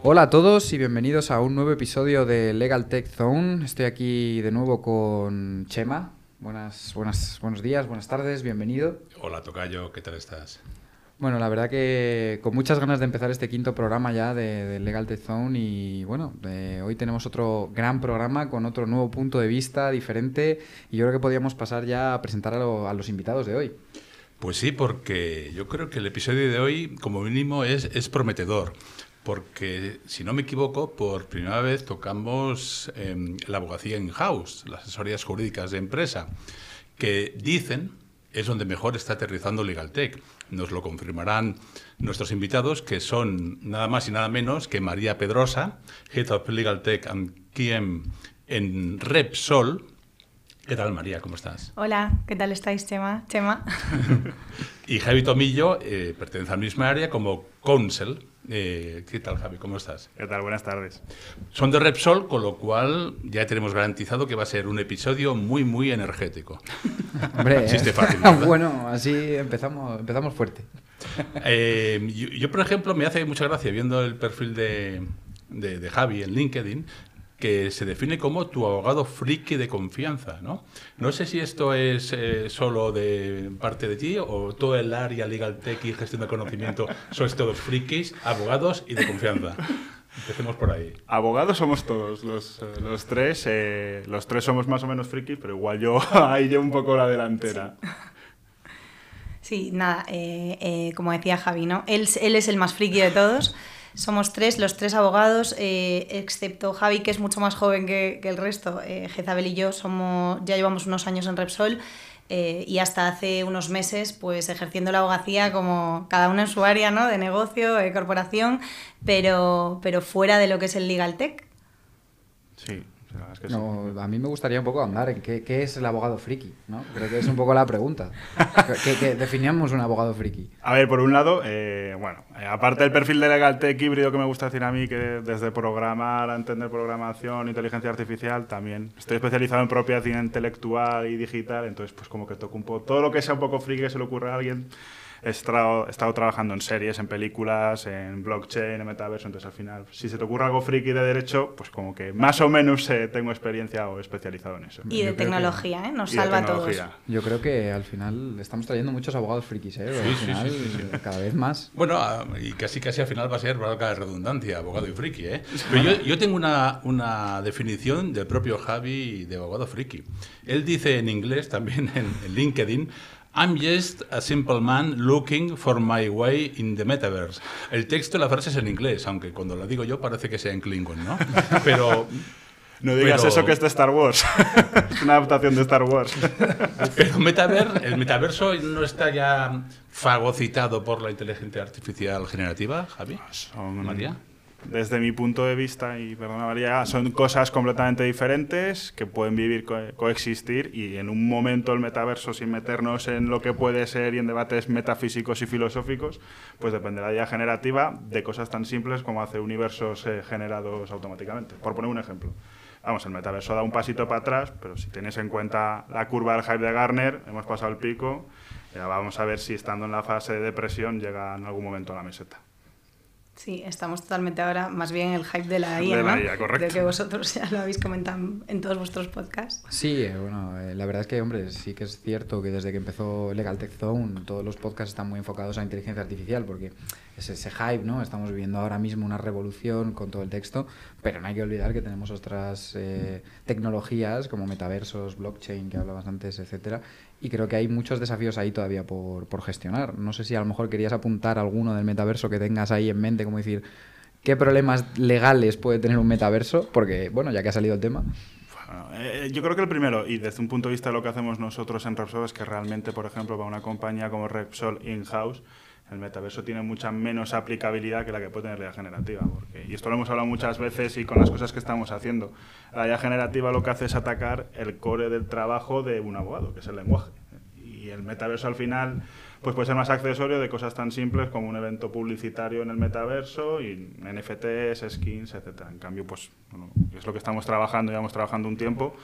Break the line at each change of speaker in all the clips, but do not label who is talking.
Hola a todos y bienvenidos a un nuevo episodio de Legal Tech Zone. Estoy aquí de nuevo con Chema. Buenos días, buenas tardes, bienvenido.
Hola tocayo, ¿qué tal estás?
Bueno, la verdad que con muchas ganas de empezar este quinto programa ya de Legal Tech Zone y bueno, hoy tenemos otro gran programa con otro nuevo punto de vista diferente y yo creo que podríamos pasar ya a presentar a los invitados de hoy.
Pues sí, porque yo creo que el episodio de hoy, como mínimo, es prometedor. Porque, si no me equivoco, por primera vez tocamos la abogacía in-house, las asesorías jurídicas de empresa, que dicen es donde mejor está aterrizando LegalTech. Nos lo confirmarán nuestros invitados, que son nada más y nada menos que María Pedrosa, Head of LegalTech and QM en Repsol. ¿Qué tal, María? ¿Cómo estás?
Hola, ¿qué tal estáis, Chema?
Y Javi Tomillo, pertenece a la misma área como Counsel. ¿Qué tal, Javi? ¿Cómo estás?
¿Qué tal? Buenas tardes.
Son de Repsol, con lo cual ya tenemos garantizado que va a ser un episodio muy, muy energético.
Hombre,
Chiste fácil, ¿verdad?
Bueno, así empezamos fuerte.
Yo, por ejemplo, me hace mucha gracia viendo el perfil de Javi en LinkedIn, que se define como tu abogado friki de confianza, ¿no? No sé si esto es solo de parte de ti o todo el área Legal Tech y gestión de conocimiento sois todos frikis, abogados y de confianza. Empecemos por ahí.
Abogados somos todos, los tres. Los tres somos más o menos frikis, pero igual yo ahí llevo un poco la delantera.
Sí, nada, como decía Javi, ¿no? Él es el más friki de todos. Somos los tres abogados, excepto Javi, que es mucho más joven que el resto. Jezabel y yo ya llevamos unos años en Repsol y hasta hace unos meses pues ejerciendo la abogacía como cada uno en su área, ¿no? De negocio, de corporación, pero fuera de lo que es el Legal Tech.
Sí. Es que
No,
sí.
a mí me gustaría un poco andar en qué es el abogado friki, ¿no? Creo que es un poco la pregunta. ¿Qué definíamos un abogado friki?
A ver, por un lado, aparte del perfil de Legal Tech híbrido que me gusta decir a mí, que desde programar a entender programación, inteligencia artificial, también estoy especializado en propiedad intelectual y digital, entonces pues como que toco un poco todo lo que sea un poco friki que se le ocurra a alguien. He estado trabajando en series, en películas, en blockchain, en metaverso, entonces al final, si se te ocurre algo friki de derecho, pues como que más o menos tengo experiencia o especializado en eso.
Y de tecnología, Nos
Y de
salva a todos.
tecnología.
Yo creo que al final estamos trayendo muchos abogados frikis, ¿eh? Al final,
sí.
cada vez más.
Bueno, y casi al final va a ser, valga la redundancia, abogado y friki, ¿eh? Pero yo tengo una definición del propio Javi de abogado friki. Él dice en inglés, también en LinkedIn, I'm just a simple man looking for my way in the metaverse. El texto de la frase es en inglés, aunque cuando lo digo yo parece que sea en Klingon, ¿no? Pero...
No digas eso, que es de Star Wars. Es una adaptación de Star Wars.
Pero el metaverso no está ya fagocitado por la inteligencia artificial generativa, Javi. María.
Desde mi punto de vista, y perdona María, son cosas completamente diferentes que pueden vivir, coexistir, y en un momento el metaverso, sin meternos en lo que puede ser y en debates metafísicos y filosóficos, pues dependerá de la generativa de cosas tan simples como hacer universos generados automáticamente. Por poner un ejemplo. Vamos, el metaverso da un pasito para atrás, pero si tienes en cuenta la curva del hype de Gartner, hemos pasado el pico, vamos a ver si estando en la fase de depresión llega en algún momento a la meseta.
Sí, estamos totalmente ahora más bien en el hype de la IA,
De la
¿no?
IA, correcto.
Creo que vosotros ya lo habéis comentado en todos vuestros podcasts.
Sí, bueno, la verdad es que, hombre, sí que es cierto que desde que empezó Legal Tech Zone todos los podcasts están muy enfocados a inteligencia artificial porque es ese hype, ¿no? Estamos viviendo ahora mismo una revolución con todo el texto, pero no hay que olvidar que tenemos otras tecnologías como metaversos, blockchain, que hablabas antes, etcétera, y creo que hay muchos desafíos ahí todavía por gestionar. No sé si a lo mejor querías apuntar alguno del metaverso que tengas ahí en mente, como decir, ¿qué problemas legales puede tener un metaverso? Porque, bueno, ya que ha salido el tema...
Bueno, yo creo que el primero, y desde un punto de vista de lo que hacemos nosotros en Repsol, es que realmente, por ejemplo, para una compañía como Repsol in-house, el metaverso tiene mucha menos aplicabilidad que la que puede tener la IA generativa. Y esto lo hemos hablado muchas veces y con las cosas que estamos haciendo. La IA generativa lo que hace es atacar el core del trabajo de un abogado, que es el lenguaje. Y el metaverso al final pues puede ser más accesorio de cosas tan simples como un evento publicitario en el metaverso y NFTs, skins, etcétera. En cambio, pues bueno, es lo que estamos trabajando, llevamos trabajando un tiempo.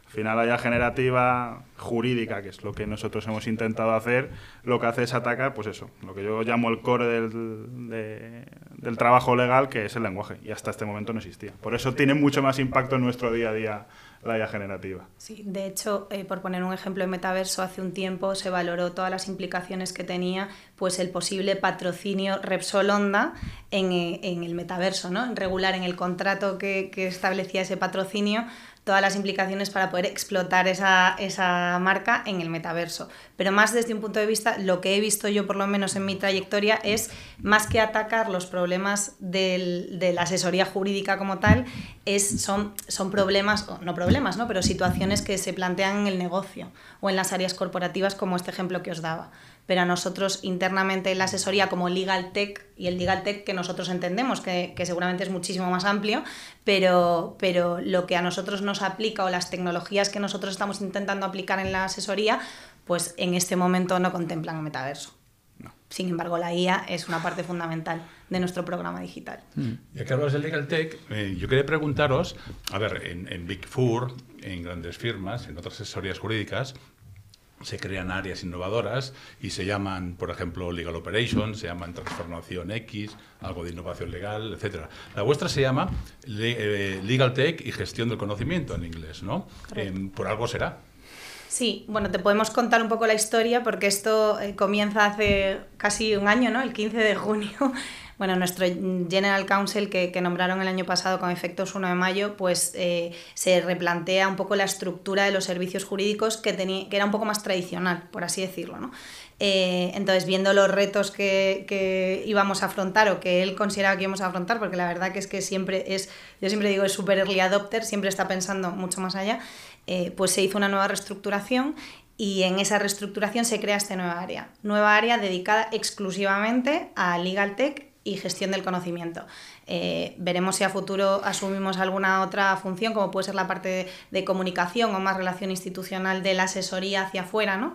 Al final la IA generativa jurídica, que es lo que nosotros hemos intentado hacer, lo que hace es atacar, pues eso, lo que yo llamo el core del trabajo legal, que es el lenguaje, y hasta este momento no existía. Por eso tiene mucho más impacto en nuestro día a día la IA generativa.
Sí, de hecho, por poner un ejemplo de metaverso, hace un tiempo se valoró todas las implicaciones que tenía pues el posible patrocinio Repsol-Honda en el metaverso, ¿no? En regular en el contrato que establecía ese patrocinio todas las implicaciones para poder explotar esa marca en el metaverso. Pero más desde un punto de vista, lo que he visto yo por lo menos en mi trayectoria es, más que atacar los problemas de la asesoría jurídica como tal, son problemas, no problemas, ¿no? Pero situaciones que se plantean en el negocio o en las áreas corporativas, como este ejemplo que os daba. Pero a nosotros internamente en la asesoría como Legal Tech, y el Legal Tech que nosotros entendemos, que seguramente es muchísimo más amplio, pero lo que a nosotros nos aplica o las tecnologías que nosotros estamos intentando aplicar en la asesoría, pues en este momento no contemplan el metaverso. No. Sin embargo, la IA es una parte fundamental de nuestro programa digital.
Ya que hablas del Legal Tech, yo quería preguntaros, a ver, en Big Four, en grandes firmas, en otras asesorías jurídicas, se crean áreas innovadoras y se llaman, por ejemplo, Legal Operations, se llaman Transformación X, algo de innovación legal, etcétera. La vuestra se llama Legal Tech y Gestión del Conocimiento en inglés, ¿no? Por algo será.
Sí, bueno, te podemos contar un poco la historia porque esto comienza hace casi un año, ¿no? El 15 de junio. Bueno, nuestro General Counsel que nombraron el año pasado con efectos 1 de mayo, pues se replantea un poco la estructura de los servicios jurídicos que era un poco más tradicional, por así decirlo, ¿no? Entonces, viendo los retos que íbamos a afrontar o que él consideraba que íbamos a afrontar, porque la verdad que es que yo siempre digo, es súper early adopter, siempre está pensando mucho más allá, pues se hizo una nueva reestructuración. Y en esa reestructuración se crea esta nueva área dedicada exclusivamente a Legal Tech y gestión del conocimiento. Veremos si a futuro asumimos alguna otra función, como puede ser la parte de comunicación o más relación institucional de la asesoría hacia afuera, ¿no?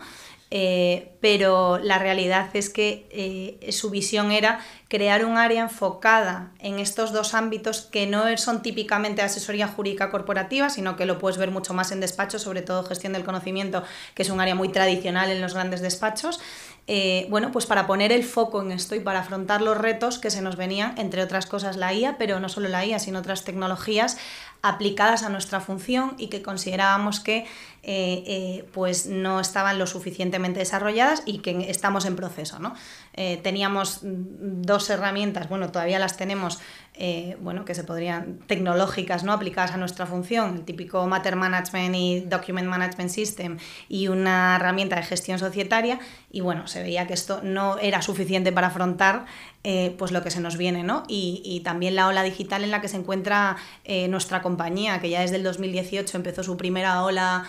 Pero la realidad es que su visión era crear un área enfocada en estos dos ámbitos que no son típicamente asesoría jurídica corporativa, sino que lo puedes ver mucho más en despachos, sobre todo gestión del conocimiento, que es un área muy tradicional en los grandes despachos. Bueno, pues para poner el foco en esto y para afrontar los retos que se nos venían, entre otras cosas la IA, pero no solo la IA, sino otras tecnologías aplicadas a nuestra función y que considerábamos que pues no estaban lo suficientemente desarrolladas y que estamos en proceso, ¿no? Teníamos dos herramientas, bueno, todavía las tenemos, bueno, que se podrían, tecnológicas, ¿no? Aplicadas a nuestra función, el típico Matter Management y Document Management System y una herramienta de gestión societaria, y bueno, se veía que esto no era suficiente para afrontar pues lo que se nos viene, ¿no? Y también la ola digital en la que se encuentra nuestra compañía, que ya desde el 2018 empezó su primera ola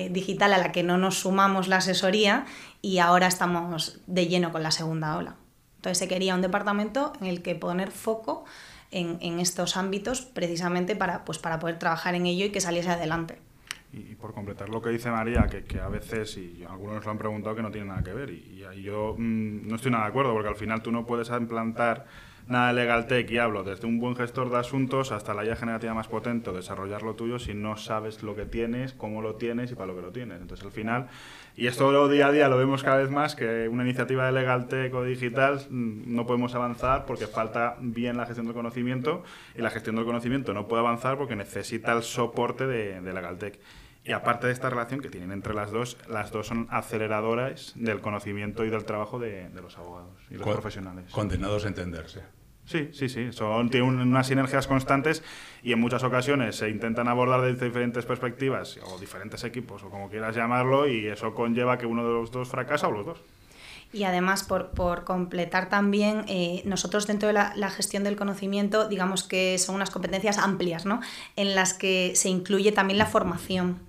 digital a la que no nos sumamos la asesoría y ahora estamos de lleno con la segunda ola. Entonces se quería un departamento en el que poner foco en estos ámbitos precisamente para poder trabajar en ello y que saliese adelante.
Y por completar lo que dice María, que a veces, y algunos nos lo han preguntado, que no tiene nada que ver, y yo no estoy nada de acuerdo, porque al final tú no puedes implantar nada de Legal Tech, y hablo desde un buen gestor de asuntos hasta la IA generativa más potente, o desarrollar lo tuyo si no sabes lo que tienes, cómo lo tienes y para lo que lo tienes. Entonces al final, y esto lo día a día lo vemos cada vez más, que una iniciativa de Legal Tech o digital no podemos avanzar porque falta bien la gestión del conocimiento, y la gestión del conocimiento no puede avanzar porque necesita el soporte de Legal Tech. Y aparte de esta relación que tienen entre las dos son aceleradoras del conocimiento y del trabajo de los abogados y los profesionales.
Condenados a entenderse.
Sí. Tienen unas sinergias constantes y en muchas ocasiones se intentan abordar desde diferentes perspectivas o diferentes equipos o como quieras llamarlo, y eso conlleva que uno de los dos fracasa o los dos.
Y además, por completar también, nosotros dentro de la gestión del conocimiento, digamos que son unas competencias amplias, ¿no? En las que se incluye también la formación.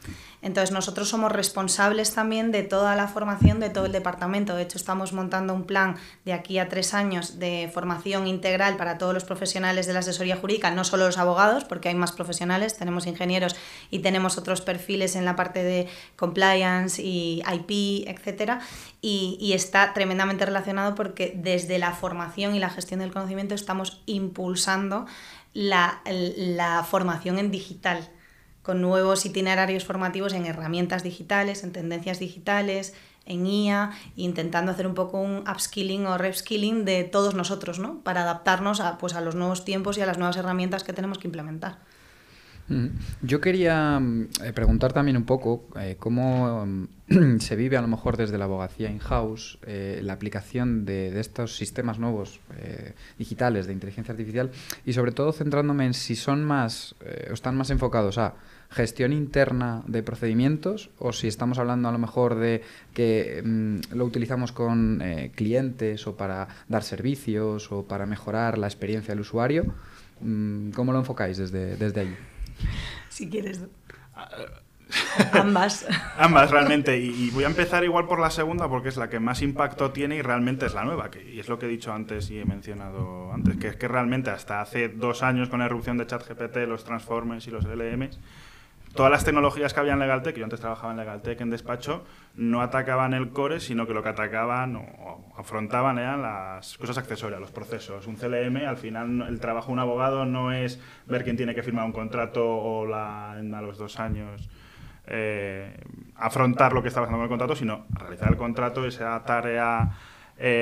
Entonces nosotros somos responsables también de toda la formación de todo el departamento. De hecho, estamos montando un plan de aquí a 3 años de formación integral para todos los profesionales de la asesoría jurídica, no solo los abogados, porque hay más profesionales, tenemos ingenieros y tenemos otros perfiles en la parte de compliance y IP, etcétera, y está tremendamente relacionado porque desde la formación y la gestión del conocimiento estamos impulsando la formación en digital, con nuevos itinerarios formativos en herramientas digitales, en tendencias digitales, en IA, intentando hacer un poco un upskilling o reskilling de todos nosotros, ¿no? Para adaptarnos a los nuevos tiempos y a las nuevas herramientas que tenemos que implementar.
Yo quería preguntar también un poco cómo se vive a lo mejor desde la abogacía in-house la aplicación de estos sistemas nuevos digitales de inteligencia artificial y sobre todo centrándome en si son más o están más enfocados a gestión interna de procedimientos o si estamos hablando a lo mejor de que lo utilizamos con clientes o para dar servicios o para mejorar la experiencia del usuario. ¿Cómo lo enfocáis desde ahí?
Si quieres. Ambas.
Ambas, realmente. Y voy a empezar igual por la segunda porque es la que más impacto tiene y realmente es la nueva. Y es lo que he dicho antes y he mencionado antes, que es que realmente hasta hace 2 años con la irrupción de ChatGPT, los Transformers y los LLMs, todas las tecnologías que había en LegalTech, yo antes trabajaba en LegalTech en despacho, no atacaban el core, sino que lo que atacaban o afrontaban eran las cosas accesorias, los procesos. Un CLM, al final, el trabajo de un abogado no es ver quién tiene que firmar un contrato o a los 2 años afrontar lo que está pasando con el contrato, sino realizar el contrato, esa tarea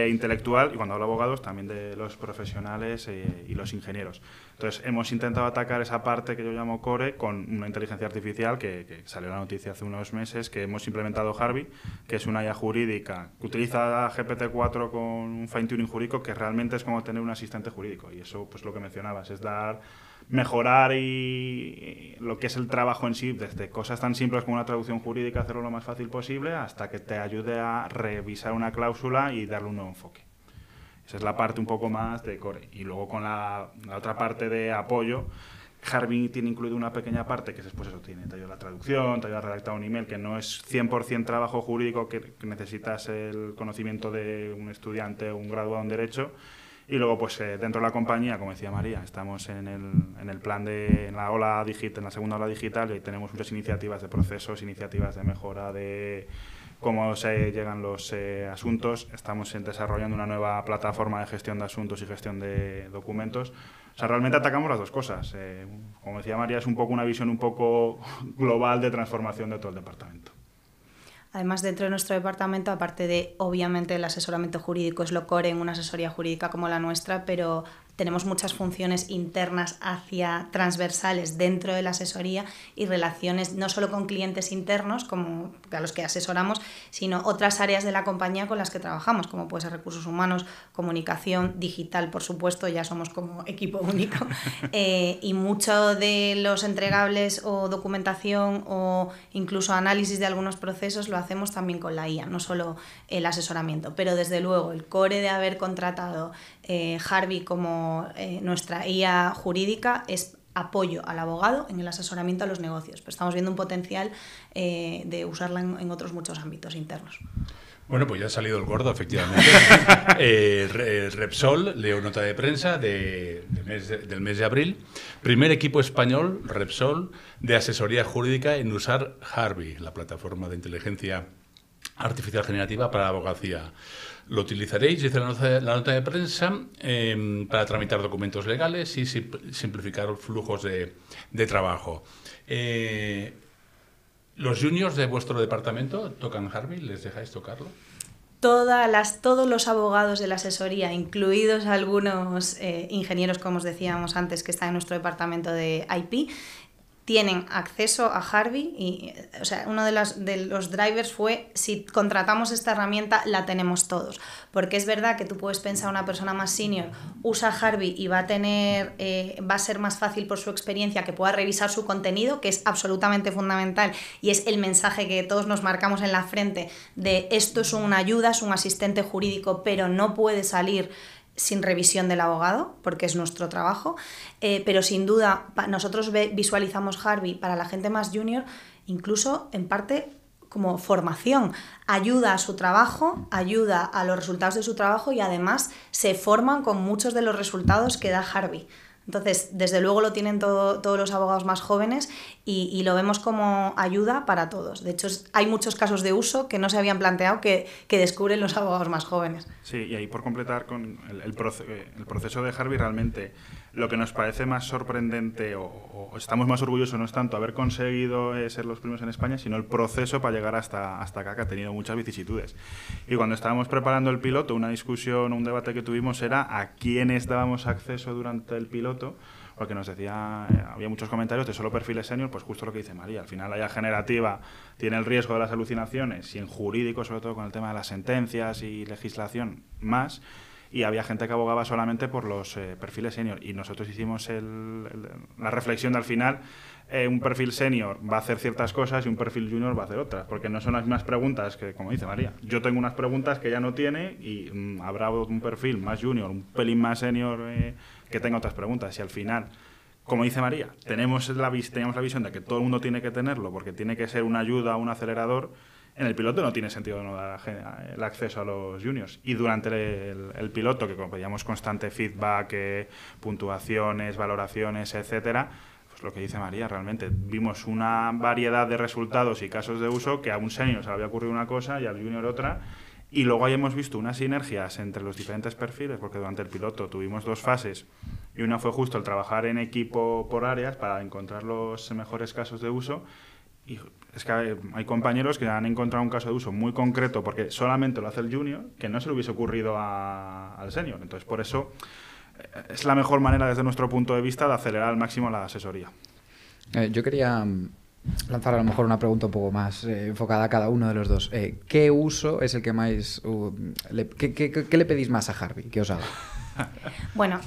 intelectual, y cuando hablo de abogados, también de los profesionales y los ingenieros. Entonces, hemos intentado atacar esa parte que yo llamo core con una inteligencia artificial que salió la noticia hace unos meses, que hemos implementado Harvey, que es una IA jurídica que utiliza GPT-4 con un fine-tuning jurídico, que realmente es como tener un asistente jurídico. Y eso, pues lo que mencionabas, es mejorar y lo que es el trabajo en sí, desde cosas tan simples como una traducción jurídica, hacerlo lo más fácil posible, hasta que te ayude a revisar una cláusula y darle un nuevo enfoque. Esa es la parte un poco más de core. Y luego con la otra parte de apoyo, Harvey tiene incluido una pequeña parte que es pues eso, te ayuda a la traducción, te ayuda a redactar un email, que no es 100% trabajo jurídico, que necesitas el conocimiento de un estudiante o un graduado en Derecho. Y luego, pues dentro de la compañía, como decía María, estamos en el plan en la ola digital, en la segunda ola digital, y tenemos muchas iniciativas de procesos, iniciativas de mejora de cómo se llegan los asuntos. Estamos desarrollando una nueva plataforma de gestión de asuntos y gestión de documentos. O sea, realmente atacamos las dos cosas. Como decía María, es un poco una visión un poco global de transformación de todo el departamento.
Además, dentro de nuestro departamento, aparte de, obviamente, el asesoramiento jurídico es lo core en una asesoría jurídica como la nuestra, pero tenemos muchas funciones internas hacia transversales dentro de la asesoría y relaciones no solo con clientes internos, como a los que asesoramos, sino otras áreas de la compañía con las que trabajamos, como puede ser recursos humanos, comunicación, digital, por supuesto, ya somos como equipo único. Y mucho de los entregables o documentación o incluso análisis de algunos procesos lo hacemos también con la IA, no solo el asesoramiento. Pero desde luego el core de haber contratado Harvey como nuestra IA jurídica es apoyo al abogado en el asesoramiento a los negocios, pero estamos viendo un potencial de usarla en otros muchos ámbitos internos.
Bueno, pues ya ha salido el gordo, efectivamente. Repsol, leo nota de prensa del mes de abril. Primer equipo español, Repsol, de asesoría jurídica en usar Harvey, la plataforma de inteligencia artificial generativa para la abogacía. Lo utilizaréis, dice la nota de prensa, para tramitar documentos legales y simplificar flujos de trabajo. ¿Los juniors de vuestro departamento tocan Harvey? ¿Les dejáis tocarlo?
Todos los abogados de la asesoría, incluidos algunos ingenieros, como os decíamos antes, que están en nuestro departamento de IP, tienen acceso a Harvey y, o sea, uno de los drivers fue, si contratamos esta herramienta, la tenemos todos. Porque es verdad que tú puedes pensar, una persona más senior usa Harvey y va a ser más fácil por su experiencia que pueda revisar su contenido, que es absolutamente fundamental y es el mensaje que todos nos marcamos en la frente de esto es una ayuda, es un asistente jurídico, pero no puede salir sin revisión del abogado, porque es nuestro trabajo, pero sin duda nosotros visualizamos Harvey para la gente más junior, incluso en parte como formación, ayuda a su trabajo, ayuda a los resultados de su trabajo y además se forman con muchos de los resultados que da Harvey. Entonces, desde luego lo tienen todos los abogados más jóvenes y lo vemos como ayuda para todos. De hecho, hay muchos casos de uso que no se habían planteado que descubren los abogados más jóvenes.
Sí, y ahí por completar con el proceso de Harvey, realmente lo que nos parece más sorprendente o estamos más orgullosos no es tanto haber conseguido ser los primeros en España, sino el proceso para llegar hasta acá, que ha tenido muchas vicisitudes. Y cuando estábamos preparando el piloto, una discusión, un debate que tuvimos era a quiénes dábamos acceso durante el piloto, porque nos decía, había muchos comentarios de solo perfiles senior, pues justo lo que dice María, al final la IA generativa tiene el riesgo de las alucinaciones y en jurídico, sobre todo con el tema de las sentencias y legislación, más, y había gente que abogaba solamente por los perfiles senior, y nosotros hicimos la reflexión de al final, un perfil senior va a hacer ciertas cosas y un perfil junior va a hacer otras, porque no son las mismas preguntas que, como dice María, yo tengo unas preguntas que ella no tiene y habrá un perfil más junior, un pelín más senior que tenga otras preguntas, y al final, como dice María, teníamos la visión de que todo el mundo tiene que tenerlo porque tiene que ser una ayuda, un acelerador. En el piloto no tiene sentido no dar el acceso a los juniors. Y durante el piloto, que pedíamos constante feedback, puntuaciones, valoraciones, etcétera, pues lo que dice María, realmente vimos una variedad de resultados y casos de uso que a un senior se le había ocurrido una cosa y al junior otra. Y luego ahí hemos visto unas sinergias entre los diferentes perfiles, porque durante el piloto tuvimos 2 fases y una fue justo el trabajar en equipo por áreas para encontrar los mejores casos de uso. Y es que hay compañeros que han encontrado un caso de uso muy concreto porque solamente lo hace el junior, que no se le hubiese ocurrido al senior. Entonces, por eso es la mejor manera desde nuestro punto de vista de acelerar al máximo la asesoría.
Yo quería lanzar a lo mejor una pregunta un poco más enfocada a cada uno de los dos. ¿Qué uso es el que más... ¿Qué le pedís más a Harvey que os haga?
Bueno,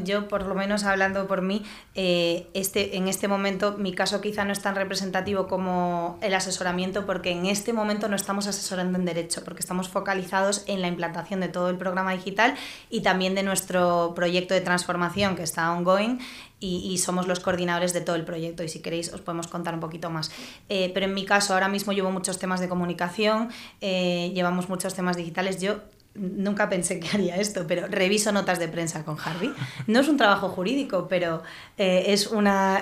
yo por lo menos hablando por mí, en este momento mi caso quizá no es tan representativo como el asesoramiento, porque en este momento no estamos asesorando en derecho, porque estamos focalizados en la implantación de todo el programa digital y también de nuestro proyecto de transformación que está ongoing, y somos los coordinadores de todo el proyecto, y si queréis os podemos contar un poquito más. Pero en mi caso ahora mismo llevo muchos temas de comunicación, llevamos muchos temas digitales. Yo nunca pensé que haría esto, pero reviso notas de prensa con Harvey. No es un trabajo jurídico, pero es una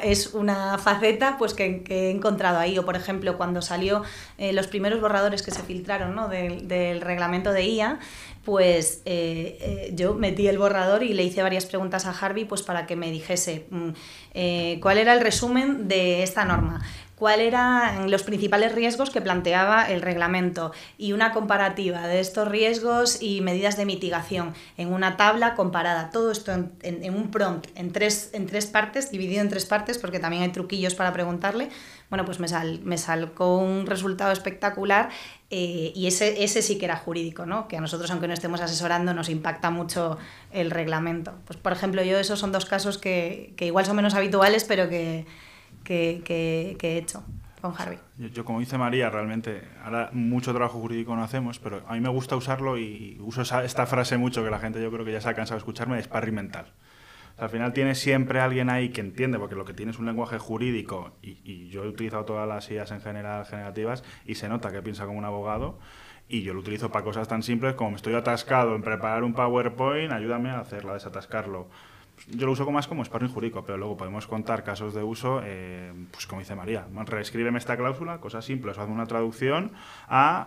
faceta pues que he encontrado ahí. O por ejemplo, cuando salió los primeros borradores que se filtraron, ¿no?, del reglamento de IA, pues yo metí el borrador y le hice varias preguntas a Harvey pues para que me dijese cuál era el resumen de esta norma, cuáles eran los principales riesgos que planteaba el reglamento y una comparativa de estos riesgos y medidas de mitigación en una tabla comparada. Todo esto en un prompt, en tres partes, dividido en 3 partes, porque también hay truquillos para preguntarle. Bueno, pues me salcó un resultado espectacular, y ese sí que era jurídico, ¿no? Que a nosotros, aunque no estemos asesorando, nos impacta mucho el reglamento. Pues, por ejemplo, esos son 2 casos que igual son menos habituales, pero que he hecho con Harvey.
Yo, como dice María, realmente ahora mucho trabajo jurídico no hacemos, pero a mí me gusta usarlo y uso esta frase mucho, que la gente yo creo que ya se ha cansado de escucharme, de sparring mental. O sea, al final tienes siempre alguien ahí que entiende, porque lo que tiene es un lenguaje jurídico, y yo he utilizado todas las IAs en general generativas y se nota que piensa como un abogado. Y yo lo utilizo para cosas tan simples como me estoy atascado en preparar un PowerPoint, ayúdame a hacerlo, a desatascarlo. Yo lo uso más como sparring jurídico, pero luego podemos contar casos de uso, pues como dice María, reescríbeme esta cláusula, cosas simples, haz una traducción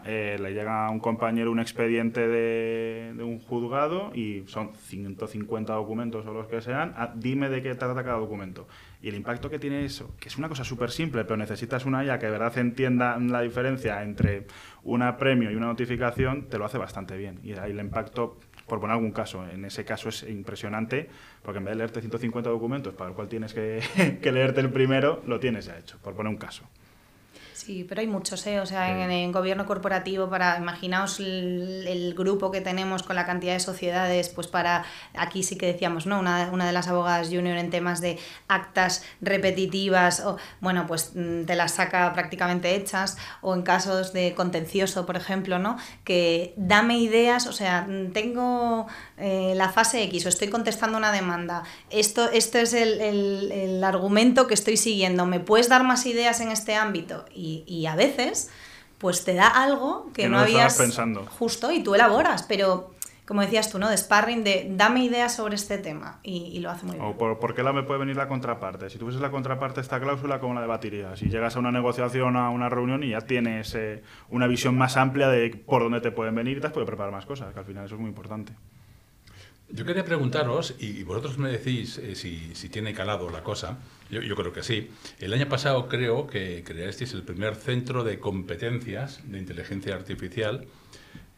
le llega a un compañero un expediente de un juzgado y son 150 documentos o los que sean, dime de qué trata cada documento. Y el impacto que tiene eso, que es una cosa súper simple, pero necesitas una IA que de verdad entienda la diferencia entre una premio y una notificación, te lo hace bastante bien. Y ahí el impacto, por poner algún caso, en ese caso es impresionante, porque en vez de leerte 150 documentos para el cual tienes que leerte el primero, lo tienes ya hecho, por poner un caso.
Sí, pero hay muchos, o sea, en gobierno corporativo, imaginaos el grupo que tenemos con la cantidad de sociedades, pues aquí sí que decíamos, ¿no? Una de las abogadas junior en temas de actas repetitivas, bueno, pues te las saca prácticamente hechas, o en casos de contencioso, por ejemplo, ¿no? Que dame ideas, o sea, tengo la fase X o estoy contestando una demanda, esto es el argumento que estoy siguiendo, ¿me puedes dar más ideas en este ámbito? Y a veces pues te da algo que no habías
pensando.
Justo, y tú elaboras, pero como decías tú, ¿no? De sparring, de dame ideas sobre este tema, y lo hace muy bien.
O por qué me puede venir la contraparte. Si tuvieses la contraparte esta cláusula, ¿cómo la debatirías? Si llegas a una negociación, a una reunión y ya tienes una visión más amplia de por dónde te pueden venir y te has podido preparar más cosas, que al final eso es muy importante.
Yo quería preguntaros, y vosotros me decís si tiene calado la cosa, yo creo que sí. El año pasado creo que creasteis el primer centro de competencias de inteligencia artificial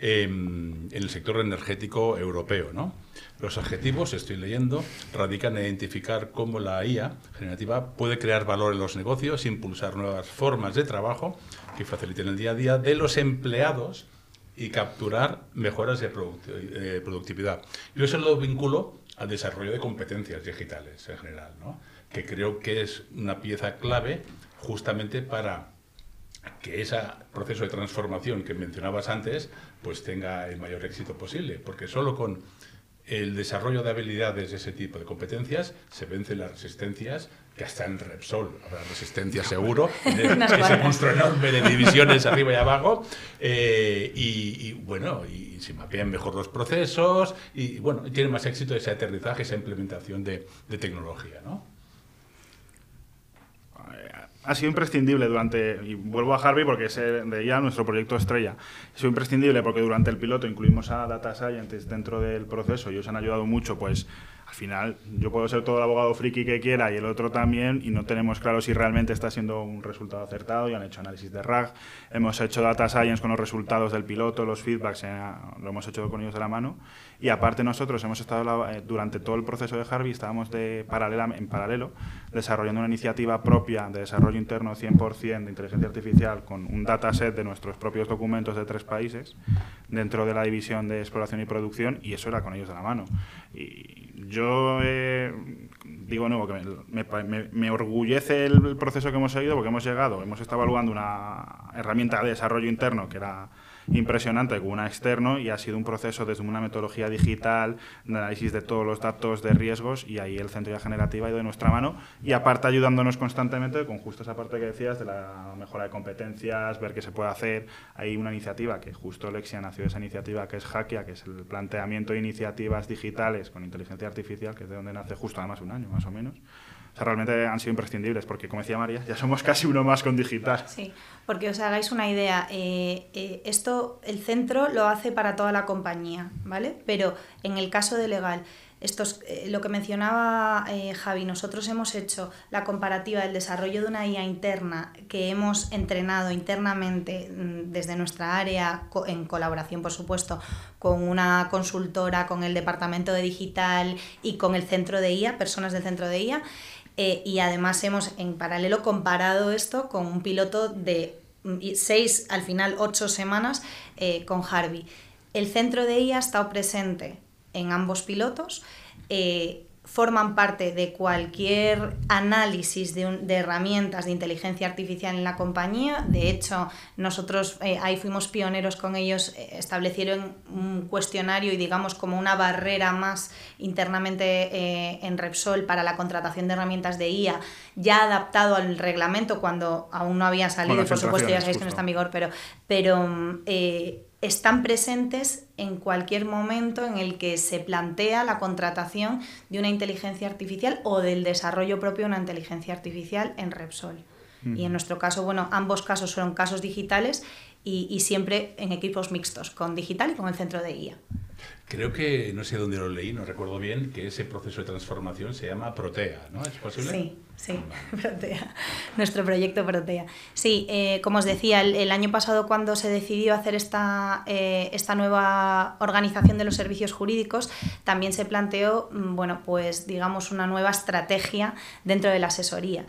en el sector energético europeo, ¿no? Los objetivos, estoy leyendo, radican en identificar cómo la IA generativa puede crear valor en los negocios, impulsar nuevas formas de trabajo que faciliten el día a día de los empleados y capturar mejoras de productividad. Yo eso lo vinculo al desarrollo de competencias digitales en general, ¿no? Que creo que es una pieza clave justamente para que ese proceso de transformación que mencionabas antes pues tenga el mayor éxito posible, porque solo con el desarrollo de habilidades de ese tipo de competencias se vencen las resistencias, que hasta en Repsol habrá resistencia seguro, ese monstruo enorme de divisiones arriba y abajo, y se mapean mejor los procesos, y bueno, tiene más éxito ese aterrizaje, esa implementación de tecnología, ¿no?
Ha sido imprescindible y vuelvo a Harvey porque es de ya nuestro proyecto estrella, ha sido imprescindible porque durante el piloto incluimos a Data Scientists dentro del proceso y ellos han ayudado mucho, pues al final yo puedo ser todo el abogado friki que quiera y el otro también, y no tenemos claro si realmente está siendo un resultado acertado, y han hecho análisis de RAG, hemos hecho Data Science con los resultados del piloto, los feedbacks, lo hemos hecho con ellos de la mano, y aparte nosotros hemos estado durante todo el proceso de Harvey, estábamos en paralelo desarrollando una iniciativa propia de desarrollo interno 100% de inteligencia artificial con un dataset de nuestros propios documentos de 3 países dentro de la división de exploración y producción, y eso era con ellos de la mano. Y yo digo de nuevo que me orgullece el proceso que hemos seguido, porque hemos estado evaluando una herramienta de desarrollo interno que era impresionante con una externo, y ha sido un proceso desde una metodología digital, de análisis de todos los datos de riesgos, y ahí el centro de IA generativa ha ido de nuestra mano, y aparte ayudándonos constantemente con justo esa parte que decías de la mejora de competencias, ver qué se puede hacer. Hay una iniciativa que justo Lexia nació de esa iniciativa, que es Hackia, que es el planteamiento de iniciativas digitales con inteligencia artificial, que es de donde nace justo además un año más o menos. O sea, realmente han sido imprescindibles porque, como decía María, ya somos casi uno más con digital.
Sí, porque os hagáis una idea, esto el centro lo hace para toda la compañía, ¿vale? Pero en el caso de Legal, lo que mencionaba Javi, nosotros hemos hecho la comparativa del desarrollo de una IA interna que hemos entrenado internamente desde nuestra área, en colaboración, por supuesto, con una consultora, con el departamento de digital y con el centro de IA, personas del centro de IA, y además hemos en paralelo comparado esto con un piloto de 6, al final 8 semanas con Harvey. El centro de IA ha estado presente en ambos pilotos, forman parte de cualquier análisis de herramientas de inteligencia artificial en la compañía. De hecho, nosotros ahí fuimos pioneros con ellos, establecieron un cuestionario y digamos como una barrera más internamente en Repsol para la contratación de herramientas de IA, ya adaptado al reglamento cuando aún no había salido, por supuesto ya sabéis que no está en vigor, pero están presentes en cualquier momento en el que se plantea la contratación de una inteligencia artificial o del desarrollo propio de una inteligencia artificial en Repsol. Y en nuestro caso, bueno, ambos casos fueron casos digitales y siempre en equipos mixtos, con digital y con el centro de IA.
Creo que, no sé dónde lo leí, no recuerdo bien, que ese proceso de transformación se llama Protea, ¿no? ¿Es posible?
Sí, Protea, nuestro proyecto Protea. Sí, como os decía, el año pasado cuando se decidió hacer esta nueva organización de los servicios jurídicos, también se planteó, bueno, pues digamos una nueva estrategia dentro de la asesoría.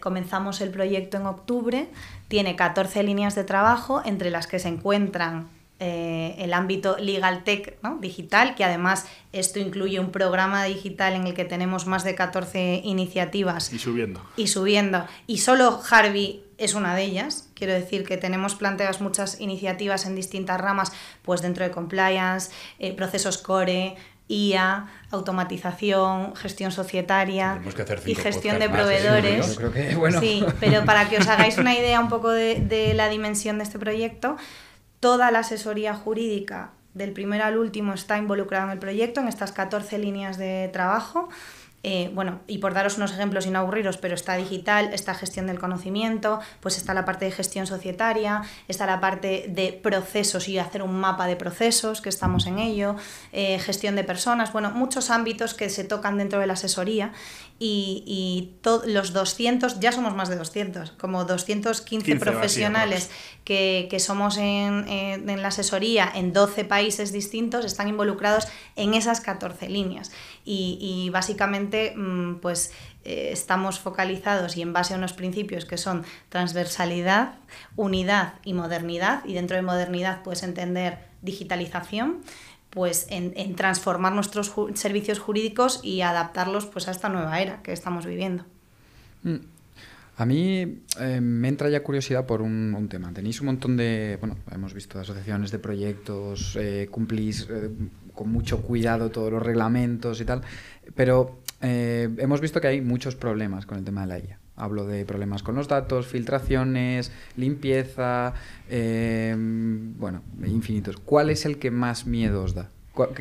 Comenzamos el proyecto en octubre, tiene 14 líneas de trabajo, entre las que se encuentran el ámbito legal tech, ¿no? Digital, que además esto incluye un programa digital en el que tenemos más de 14 iniciativas.
Y subiendo.
Y solo Harvey es una de ellas. Quiero decir que tenemos planteadas muchas iniciativas en distintas ramas, pues dentro de compliance, procesos core, IA, automatización, gestión societaria y gestión de proveedores.
Yo creo que, bueno.
Sí, pero para que os hagáis una idea un poco de la dimensión de este proyecto, toda la asesoría jurídica del primero al último está involucrado en el proyecto, en estas 14 líneas de trabajo. Bueno, y por daros unos ejemplos y no aburriros, pero está digital, está gestión del conocimiento, pues está la parte de gestión societaria, está la parte de procesos y hacer un mapa de procesos, que estamos en ello, gestión de personas, bueno, muchos ámbitos que se tocan dentro de la asesoría y los 200, ya somos más de 200, como 215 profesionales que somos en la asesoría en 12 países distintos, están involucrados en esas 14 líneas y básicamente pues estamos focalizados y en base a unos principios que son transversalidad, unidad y modernidad, y dentro de modernidad puedes entender digitalización, pues en transformar nuestros servicios jurídicos y adaptarlos pues a esta nueva era que estamos viviendo.
A mí me entra ya curiosidad por un tema. Tenéis un montón de, bueno, hemos visto asociaciones de proyectos, cumplís con mucho cuidado todos los reglamentos y tal, pero hemos visto que hay muchos problemas con el tema de la IA. Hablo de problemas con los datos, filtraciones, limpieza, bueno, infinitos. ¿Cuál es el que más miedo os da?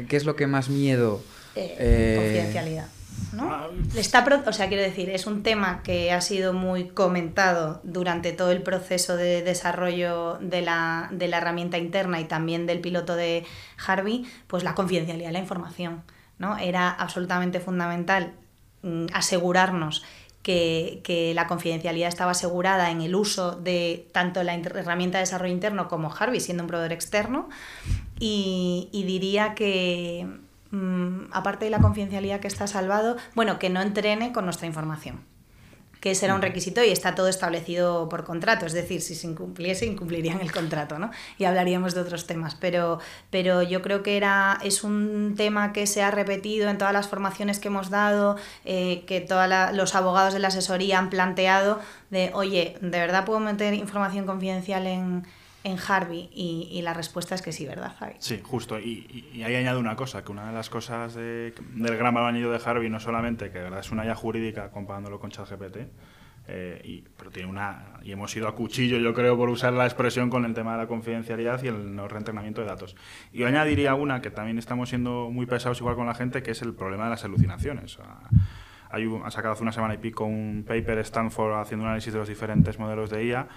¿Qué es lo que más miedo?
Confidencialidad, ¿no? O sea, quiero decir, es un tema que ha sido muy comentado durante todo el proceso de desarrollo de la herramienta interna y también del piloto de Harvey, pues la confidencialidad de la información, ¿no? Era absolutamente fundamental asegurarnos que la confidencialidad estaba asegurada en el uso de tanto la herramienta de desarrollo interno como Harvey, siendo un proveedor externo, y diría que aparte de la confidencialidad que está salvado, bueno, que no entrene con nuestra información, que ese era un requisito y está todo establecido por contrato, es decir, si se incumpliese, incumplirían el contrato, ¿no? Y hablaríamos de otros temas, pero yo creo que es un tema que se ha repetido en todas las formaciones que hemos dado, que todos los abogados de la asesoría han planteado de, oye, ¿de verdad puedo meter información confidencial en Harvey? Y la respuesta es que sí, ¿verdad, Javi?
Sí, justo. Y ahí añado una cosa, que una de las cosas del gran valor añadido de Harvey no solamente que de verdad es una IA jurídica comparándolo con ChatGPT, pero tiene y hemos ido a cuchillo, yo creo, por usar la expresión con el tema de la confidencialidad y el no reentrenamiento de datos. Y yo añadiría una que también estamos siendo muy pesados igual con la gente, que es el problema de las alucinaciones. Ha sacado hace una semana y pico un paper Stanford haciendo un análisis de los diferentes modelos de IA,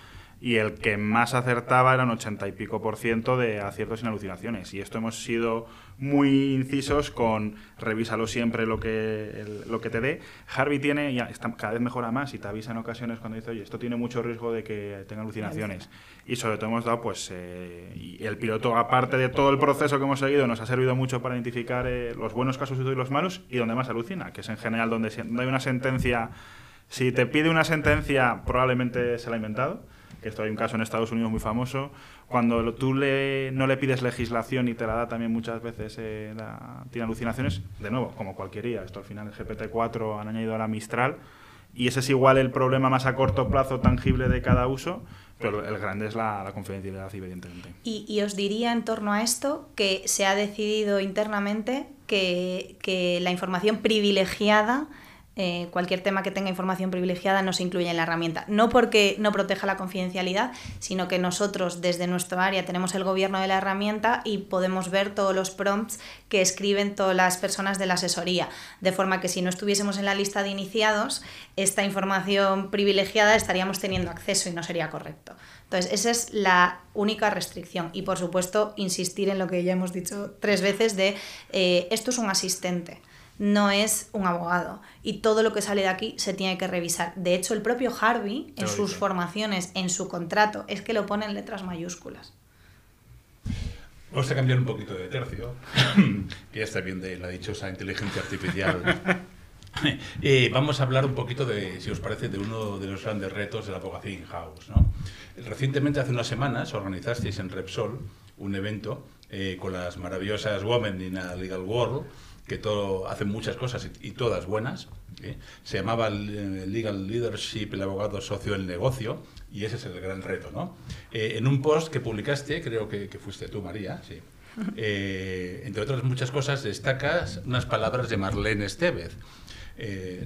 y el que más acertaba era un 80 y pico % de aciertos sin alucinaciones. Y esto hemos sido muy incisos con revísalo siempre lo que te dé. Harvey tiene, cada vez mejora más y te avisa en ocasiones cuando dice, oye, esto tiene mucho riesgo de que tenga alucinaciones. Y sobre todo hemos dado, pues, y el piloto, aparte de todo el proceso que hemos seguido, nos ha servido mucho para identificar los buenos casos y los malos y donde más alucina, que es en general donde hay una sentencia. Si te pide una sentencia, probablemente se la ha inventado. Que esto hay un caso en Estados Unidos muy famoso, cuando tú no le pides legislación y te la da también muchas veces, tiene alucinaciones, de nuevo, como cualquier IA, esto al final el GPT-4 han añadido a la Mistral, y ese es igual el problema más a corto plazo tangible de cada uso, pero el grande es la confidencialidad, evidentemente.
Y os diría en torno a esto que se ha decidido internamente que la información privilegiada, cualquier tema que tenga información privilegiada no se incluye en la herramienta. No porque no proteja la confidencialidad, sino que nosotros desde nuestro área tenemos el gobierno de la herramienta y podemos ver todos los prompts que escriben todas las personas de la asesoría. De forma que si no estuviésemos en la lista de iniciados, esta información privilegiada estaríamos teniendo acceso y no sería correcto. Entonces, esa es la única restricción. Y, por supuesto, insistir en lo que ya hemos dicho 3 veces de esto es un asistente. No es un abogado y todo lo que sale de aquí se tiene que revisar. De hecho, el propio Harvey, en sus formaciones, en su contrato, es que lo pone en letras mayúsculas.
Vamos a cambiar un poquito de tercio, que ya está bien de la dichosa inteligencia artificial. Vamos a hablar un poquito de, si os parece, de uno de los grandes retos de la abogacía in-house, ¿no? Recientemente, hace unas semanas, organizasteis en Repsol un evento con las maravillosas Women in a Legal World, que hacen muchas cosas y todas buenas. Se llamaba Legal Leadership, el abogado socio del negocio, y ese es el gran reto, ¿no? En un post que publicaste, creo que fuiste tú, María, sí. Entre otras muchas cosas, destacas unas palabras de Marlene Estevez,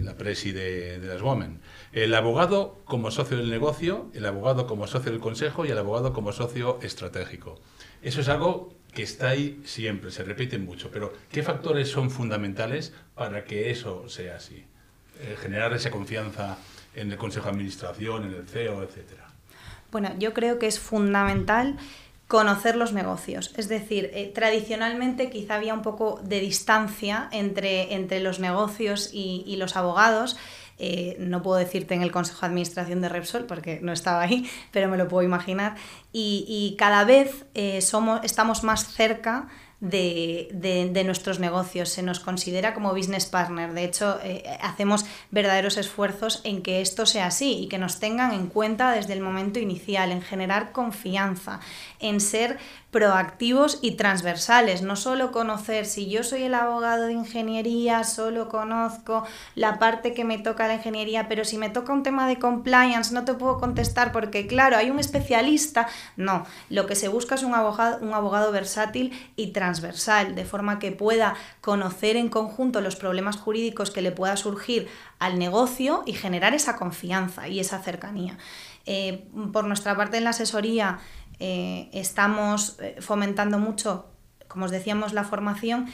la presi de las Women. El abogado como socio del negocio, el abogado como socio del consejo y el abogado como socio estratégico. Eso es algo que está ahí siempre, se repite mucho, pero ¿qué factores son fundamentales para que eso sea así? Generar esa confianza en el Consejo de Administración, en el CEO, etcétera.
Bueno, yo creo que es fundamental conocer los negocios. Es decir, tradicionalmente quizá había un poco de distancia entre los negocios y los abogados. No puedo decirte en el Consejo de Administración de Repsol porque no estaba ahí, pero me lo puedo imaginar. Y cada vez estamos más cerca de nuestros negocios, se nos considera como business partner. De hecho, hacemos verdaderos esfuerzos en que esto sea así y que nos tengan en cuenta desde el momento inicial, en generar confianza, en ser proactivos y transversales, no solo conocer, si yo soy el abogado de ingeniería, solo conozco la parte que me toca la ingeniería, pero si me toca un tema de compliance no te puedo contestar porque, claro, hay un especialista. No, lo que se busca es un abogado versátil y transversal, de forma que pueda conocer en conjunto los problemas jurídicos que le pueda surgir al negocio y generar esa confianza y esa cercanía. Por nuestra parte en la asesoría estamos fomentando mucho, como os decíamos, la formación,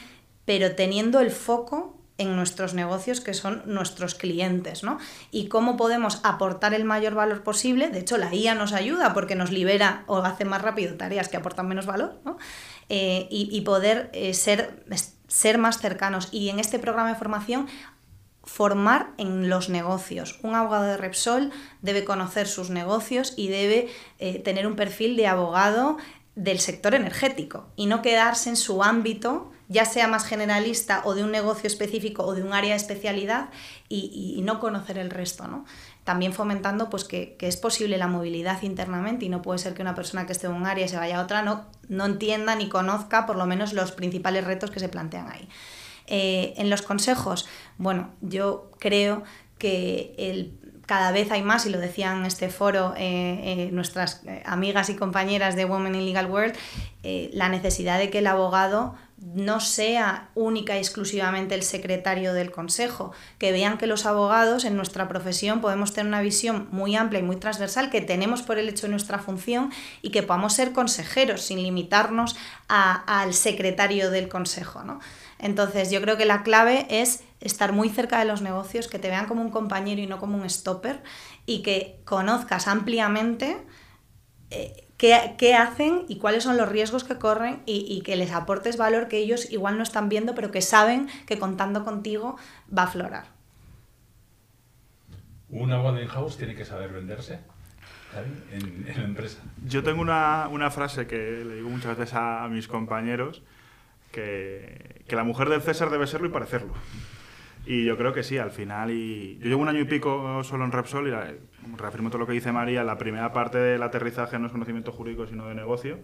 pero teniendo el foco en nuestros negocios, que son nuestros clientes, ¿no? Y cómo podemos aportar el mayor valor posible. De hecho, la IA nos ayuda porque nos libera o hace más rápido tareas que aportan menos valor, ¿no? Y poder ser más cercanos. Y en este programa de formación, formar en los negocios. Un abogado de Repsol debe conocer sus negocios y debe tener un perfil de abogado del sector energético y no quedarse en su ámbito, ya sea más generalista o de un negocio específico o de un área de especialidad y no conocer el resto, ¿no? También fomentando pues, que es posible la movilidad internamente y no puede ser que una persona que esté en un área y se vaya a otra no entienda ni conozca por lo menos los principales retos que se plantean ahí. En los consejos, bueno, yo creo que cada vez hay más, y lo decían en este foro nuestras amigas y compañeras de Women in Legal World, la necesidad de que el abogado no sea única y exclusivamente el secretario del consejo, que vean que los abogados en nuestra profesión podemos tener una visión muy amplia y muy transversal que tenemos por el hecho de nuestra función y que podamos ser consejeros sin limitarnos al secretario del consejo, ¿no? Entonces yo creo que la clave es estar muy cerca de los negocios, que te vean como un compañero y no como un stopper y que conozcas ampliamente qué hacen y cuáles son los riesgos que corren y que les aportes valor que ellos igual no están viendo, pero que saben que contando contigo va a aflorar.
¿Un abogado in-house tiene que saber venderse en la empresa?
Yo tengo una frase que le digo muchas veces a mis compañeros, que la mujer del César debe serlo y parecerlo. Y yo creo que sí, al final. Y yo llevo 1 año y pico solo en Repsol y reafirmo todo lo que dice María. La primera parte del aterrizaje no es conocimiento jurídico, sino de negocio.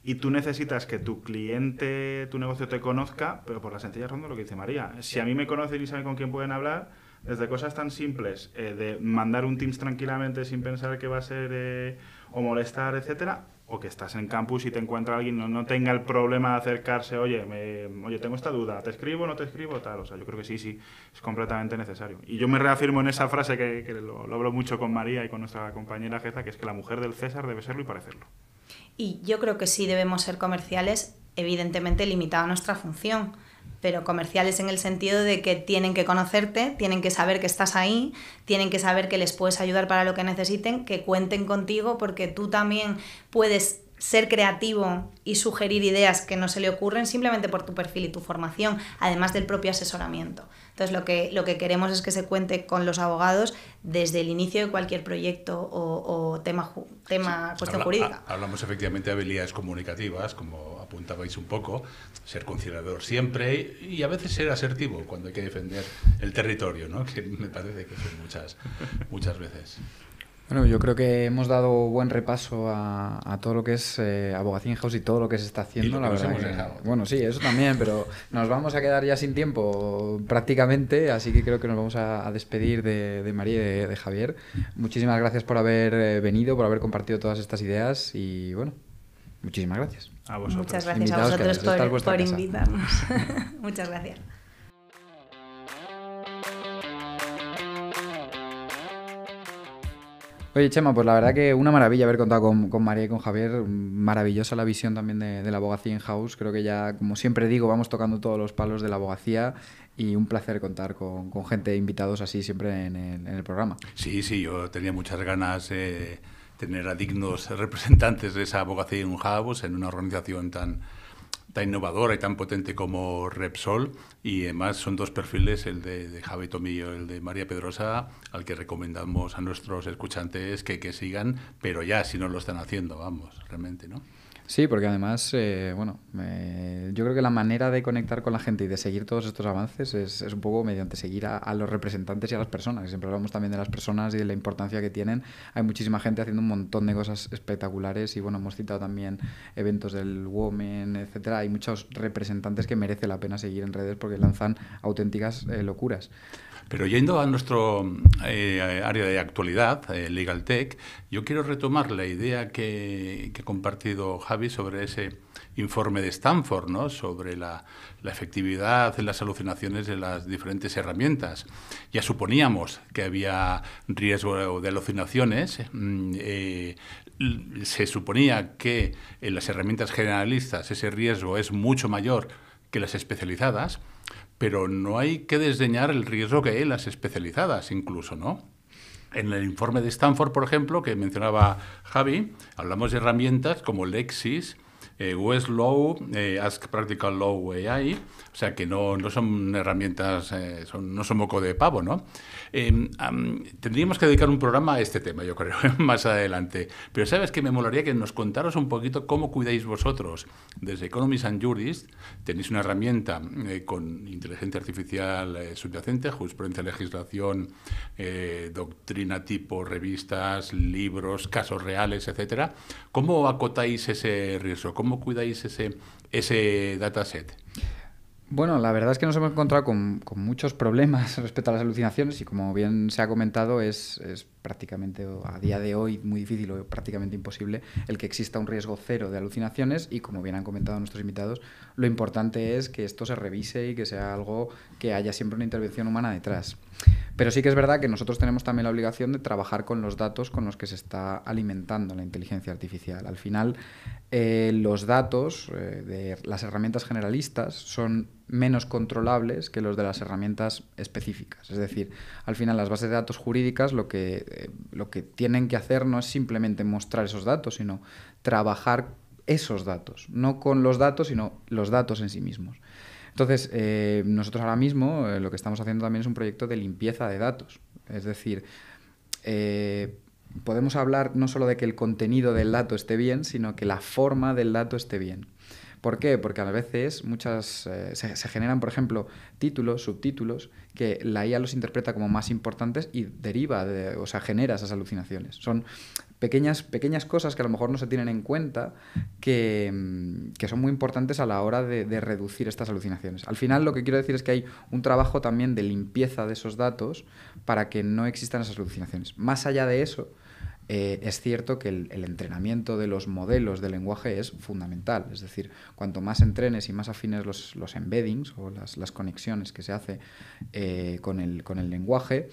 Y tú necesitas que tu cliente, tu negocio te conozca, pero por la sencilla razón de lo que dice María. Si a mí me conocen y saben con quién pueden hablar, desde cosas tan simples, de mandar un Teams tranquilamente sin pensar que va a ser o molestar, etcétera, o que estás en campus y te encuentra alguien, no tenga el problema de acercarse, oye, tengo esta duda, ¿te escribo o no te escribo? Tal, o sea, yo creo que sí, es completamente necesario. Y yo me reafirmo en esa frase que lo hablo mucho con María y con nuestra compañera Geza, que es que la mujer del César debe serlo y parecerlo.
Y yo creo que sí debemos ser comerciales, evidentemente limitado a nuestra función, pero comerciales en el sentido de que tienen que conocerte, tienen que saber que estás ahí, tienen que saber que les puedes ayudar para lo que necesiten, que cuenten contigo porque tú también puedes ser creativo y sugerir ideas que no se le ocurren simplemente por tu perfil y tu formación, además del propio asesoramiento. Entonces lo que queremos es que se cuente con los abogados desde el inicio de cualquier proyecto o cuestión jurídica.
Hablamos efectivamente de habilidades comunicativas, como apuntabais un poco, ser conciliador siempre y a veces ser asertivo cuando hay que defender el territorio, ¿no? Que me parece que son muchas veces.
Bueno, yo creo que hemos dado buen repaso a todo lo que es abogacía in-house y todo lo que se está haciendo,
y
la verdad.
Hemos dejado.
Bueno, sí, eso también, pero nos vamos a quedar ya sin tiempo prácticamente, así que creo que nos vamos a despedir de María y de Javier. Muchísimas gracias por haber venido, por haber compartido todas estas ideas y bueno, muchísimas gracias.
A vosotros.
Muchas gracias
Invitados
a vosotros
quedáis, esta es vuestra
por
casa.
invitarnos. Muchas gracias.
Oye, Chema, pues la verdad que una maravilla haber contado con María y con Javier. Maravillosa la visión también de la abogacía in-house. Creo que ya, como siempre digo, vamos tocando todos los palos de la abogacía y un placer contar con gente, invitados así siempre en el programa.
Sí, sí, yo tenía muchas ganas de tener a dignos representantes de esa abogacía in-house en una organización tan innovadora y tan potente como Repsol, y además son dos perfiles, el de Javi Tomillo, el de María Pedrosa, al que recomendamos a nuestros escuchantes que sigan, pero ya si no lo están haciendo, vamos, realmente, ¿no?
Sí, porque además, yo creo que la manera de conectar con la gente y de seguir todos estos avances es un poco mediante seguir a los representantes y a las personas. Siempre hablamos también de las personas y de la importancia que tienen. Hay muchísima gente haciendo un montón de cosas espectaculares y bueno, hemos citado también eventos del Women, etcétera. Hay muchos representantes que merece la pena seguir en redes porque lanzan auténticas locuras.
Pero yendo a nuestro área de actualidad, Legal Tech, yo quiero retomar la idea que ha compartido Javi sobre ese informe de Stanford, ¿no? Sobre la efectividad en las alucinaciones de las diferentes herramientas. Ya suponíamos que había riesgo de alucinaciones. Se suponía que en las herramientas generalistas ese riesgo es mucho mayor que las especializadas, pero no hay que desdeñar el riesgo que hay en las especializadas incluso, ¿no? En el informe de Stanford, por ejemplo, que mencionaba Javi, hablamos de herramientas como Lexis, Westlaw, Ask Practical Law AI, o sea que no son herramientas, no son moco de pavo, ¿no? Tendríamos que dedicar un programa a este tema, yo creo, más adelante. Pero ¿sabes qué? Me molaría que nos contaros un poquito cómo cuidáis vosotros. Desde Economist and Jurist tenéis una herramienta con inteligencia artificial subyacente, jurisprudencia, legislación, doctrina tipo, revistas, libros, casos reales, etcétera. ¿Cómo acotáis ese riesgo? ¿Cómo cuidáis ese dataset?
Bueno, la verdad es que nos hemos encontrado con muchos problemas respecto a las alucinaciones y como bien se ha comentado es prácticamente a día de hoy muy difícil o prácticamente imposible el que exista un riesgo cero de alucinaciones y como bien han comentado nuestros invitados, lo importante es que esto se revise y que sea algo que haya siempre una intervención humana detrás. Pero sí que es verdad que nosotros tenemos también la obligación de trabajar con los datos con los que se está alimentando la inteligencia artificial. Al final, los datos de las herramientas generalistas son menos controlables que los de las herramientas específicas. Es decir, al final las bases de datos jurídicas lo que tienen que hacer no es simplemente mostrar esos datos, sino trabajar esos datos, no con los datos, sino los datos en sí mismos. Entonces, nosotros ahora mismo lo que estamos haciendo también es un proyecto de limpieza de datos. Es decir, podemos hablar no solo de que el contenido del dato esté bien, sino que la forma del dato esté bien. ¿Por qué? Porque a veces se generan, por ejemplo, títulos, subtítulos, que la IA los interpreta como más importantes y genera esas alucinaciones. Son pequeñas cosas que a lo mejor no se tienen en cuenta que son muy importantes a la hora de reducir estas alucinaciones. Al final lo que quiero decir es que hay un trabajo también de limpieza de esos datos para que no existan esas alucinaciones. Más allá de eso, es cierto que el entrenamiento de los modelos de lenguaje es fundamental. Es decir, cuanto más entrenes y más afines los embeddings o las conexiones que se hace con el lenguaje,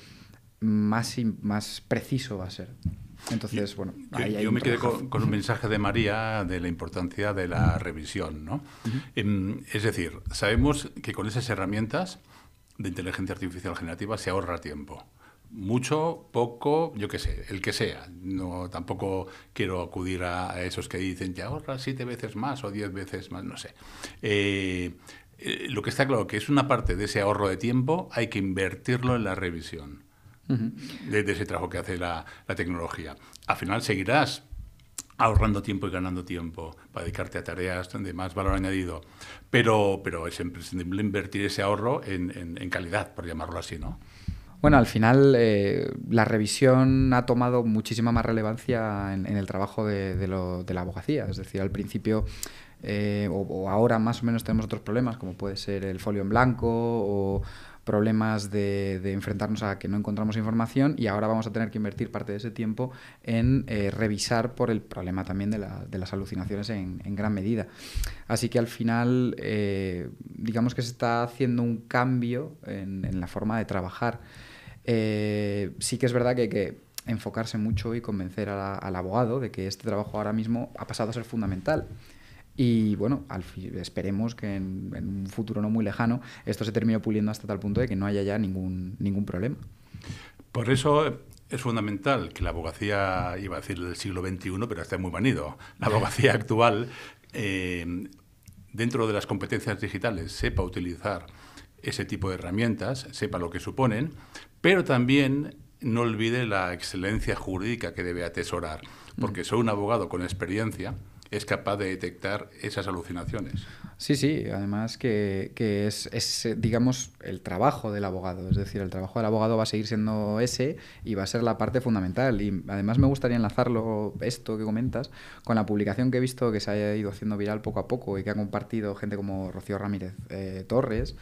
más preciso va a ser. Entonces, bueno,
yo me quedé con un mensaje de María de la importancia de la revisión, ¿no? Uh-huh. Es decir, sabemos que con esas herramientas de inteligencia artificial generativa se ahorra tiempo. Mucho, poco, yo qué sé, el que sea. No, tampoco quiero acudir a esos que dicen que ahorra 7 veces más o 10 veces más, no sé. Lo que está claro que es una parte de ese ahorro de tiempo, hay que invertirlo en la revisión de ese trabajo que hace la tecnología. Al final seguirás ahorrando tiempo y ganando tiempo para dedicarte a tareas de más valor añadido, pero es imprescindible invertir ese ahorro en calidad, por llamarlo así, ¿no?
Bueno, al final la revisión ha tomado muchísima más relevancia en el trabajo de la abogacía. Es decir, al principio o ahora más o menos tenemos otros problemas, como puede ser el folio en blanco o problemas de enfrentarnos a que no encontramos información y ahora vamos a tener que invertir parte de ese tiempo en revisar por el problema también de las alucinaciones en gran medida. Así que al final digamos que se está haciendo un cambio en la forma de trabajar. Sí que es verdad que enfocarse mucho y convencer al abogado de que este trabajo ahora mismo ha pasado a ser fundamental. Y bueno, esperemos que en un futuro no muy lejano esto se termine puliendo hasta tal punto de que no haya ya ningún problema.
Por eso es fundamental que la abogacía, iba a decir del siglo XXI, pero está muy manido, la abogacía actual, dentro de las competencias digitales, sepa utilizar ese tipo de herramientas, sepa lo que suponen, pero también no olvide la excelencia jurídica que debe atesorar, porque soy un abogado con experiencia, es capaz de detectar esas alucinaciones.
Sí, además que es, digamos, el trabajo del abogado. Es decir, el trabajo del abogado va a seguir siendo ese y va a ser la parte fundamental. Y además me gustaría enlazarlo, esto que comentas, con la publicación que he visto que se ha ido haciendo viral poco a poco y que ha compartido gente como Rocío Ramírez Torres,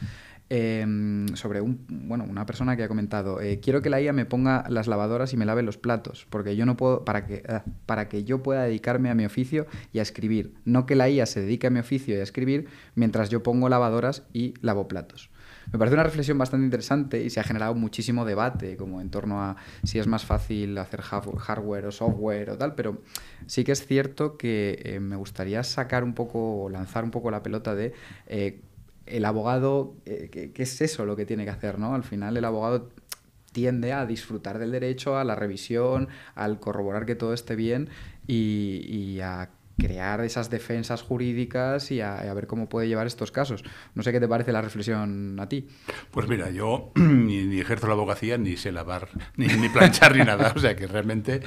sobre una persona que ha comentado: quiero que la IA me ponga las lavadoras y me lave los platos, porque yo no puedo, para que yo pueda dedicarme a mi oficio y a escribir, no que la IA se dedique a mi oficio y a escribir mientras yo pongo lavadoras y lavo platos. Me parece una reflexión bastante interesante y se ha generado muchísimo debate como en torno a si es más fácil hacer hardware o software o tal, pero sí que es cierto que me gustaría sacar un poco, o lanzar un poco la pelota de el abogado, ¿qué es eso lo que tiene que hacer, ¿no? Al final el abogado tiende a disfrutar del derecho, a la revisión, al corroborar que todo esté bien y a crear esas defensas jurídicas y a ver cómo puede llevar estos casos. No sé qué te parece la reflexión a ti.
Pues mira, yo ni ejerzo la abogacía, ni sé lavar, ni planchar, ni nada. O sea que realmente,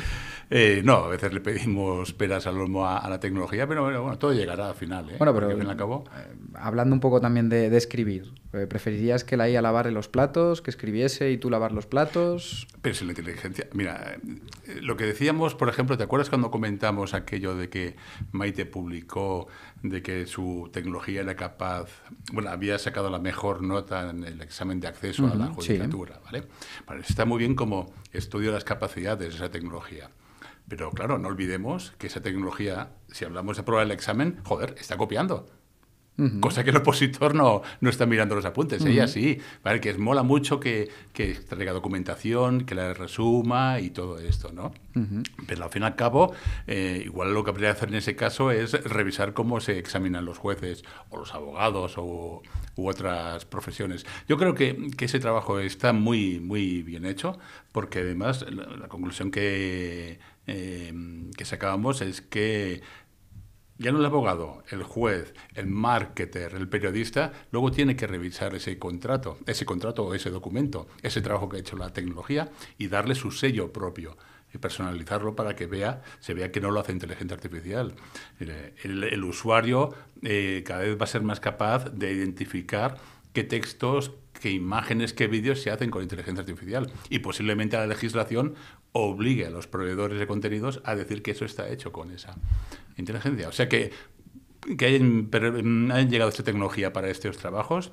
no, a veces le pedimos peras al olmo a la tecnología, pero bueno, todo llegará al final.
Bueno, pero
al fin y al cabo,
hablando un poco también de escribir, ¿preferirías que la IA lavare los platos, que escribiese y tú lavar los platos?
Pero si la inteligencia... Mira, lo que decíamos, por ejemplo, ¿te acuerdas cuando comentamos aquello de que Maite publicó de que su tecnología era capaz... Bueno, había sacado la mejor nota en el examen de acceso a la judicatura, sí. ¿Vale? Vale, está muy bien como estudio las capacidades de esa tecnología. Pero claro, no olvidemos que esa tecnología, si hablamos de aprobar el examen, joder, está copiando. Cosa que el opositor no está mirando los apuntes. Ella sí, ¿vale? Que mola mucho que traiga documentación, que la resuma y todo esto, ¿no? Pero al fin y al cabo, igual lo que habría que hacer en ese caso es revisar cómo se examinan los jueces o los abogados u otras profesiones. Yo creo que ese trabajo está muy, muy bien hecho, porque además la conclusión que sacábamos es que ya no el abogado, el juez, el marketer, el periodista, luego tiene que revisar ese contrato o ese documento, ese trabajo que ha hecho la tecnología y darle su sello propio y personalizarlo para que se vea que no lo hace inteligencia artificial. El usuario cada vez va a ser más capaz de identificar qué textos, qué imágenes, qué vídeos se hacen con inteligencia artificial y posiblemente la legislación obligue a los proveedores de contenidos a decir que eso está hecho con esa inteligencia. O sea que hayan llegado esta tecnología para estos trabajos,